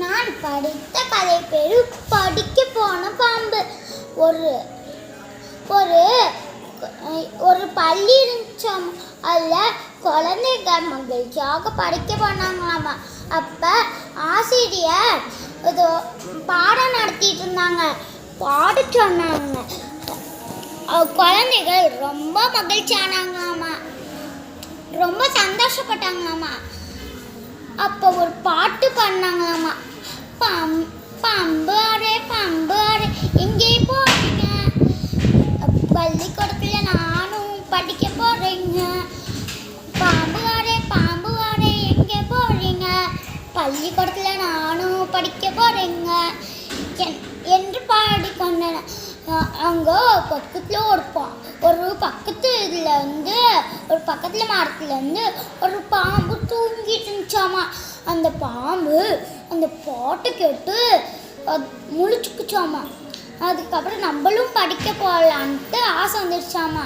நான் படித்த கதை பேரு படிக்க போன பாம்பு. ஒரு ஒரு ஒரு பள்ளி இருந்துச்சோம். அதில் குழந்தைகள் மகிழ்ச்சியாக படிக்க போனாங்களாமா. அப்போ ஆசிரியர் இது பாடம் நடத்திட்டு இருந்தாங்க. பாட சொன்னாங்க. குழந்தைகள் ரொம்ப மகிழ்ச்சியானாங்களாமா, ரொம்ப சந்தோஷப்பட்டாங்களாமா. அப்போ ஒரு பாட்டு பண்ணாங்களாமா. பம்பு ஆறு எங்கே போறீங்க? பள்ளிக்கூடத்துல நானும் படிக்க போறேங்க. பாம்பு ஆறு எங்கே போறீங்க? பள்ளிக்கூடத்துல நானும் படிக்க போறேங்க என்று பாடிக்கொண்டன. அங்கே பக்கத்தில் ஒரு பக்கத்தில் மரத்துலேருந்து ஒரு பாம்பு தூங்கிட்டு இருந்துச்சாமா. அந்த பாம்பு அந்த பாட்டை கேட்டு முழிச்சுக்குச்சாமா. அதுக்கப்புறம் நம்மளும் படிக்க போகலான்ட்டு ஆசை வந்துடுச்சாமா.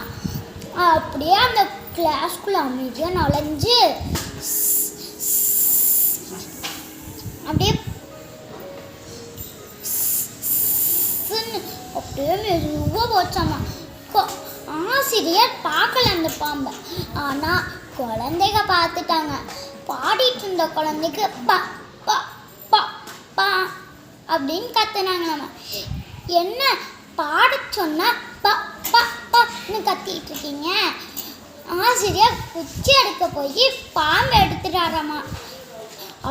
அப்படியே அந்த கிளாஸ்குள்ளே அமைதியாக நுழைஞ்சு அப்படியே மெதுவாக போச்சாமா. ஆசிரியர் பார்க்கல அந்த பாம்பை. ஆனால் குழந்தைங்க பார்த்துட்டாங்க. பாடிட்டு இருந்த குழந்தைக்கு பா பா பா பா அப்படின்னு கத்துனாங்களாமா. என்ன பாட சொன்னா பா பா பான்னு கத்திட்டு இருக்கீங்க? ஆசிரியர் குச்சி எடுக்க போய் பாம்பை எடுத்துட்டாராமா.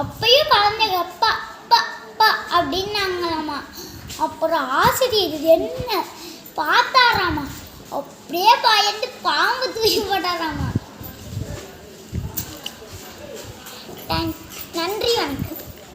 அப்பயும் குழந்தைங்க பா பா பா அப்படின்னாங்களாமா. அப்புறம் ஆசிரியர் என்ன பார்த்தாராமா. அப்படியே பயந்து பாம்பு தூக்கி போட்டாராமா. நன்றி, வணக்கம்.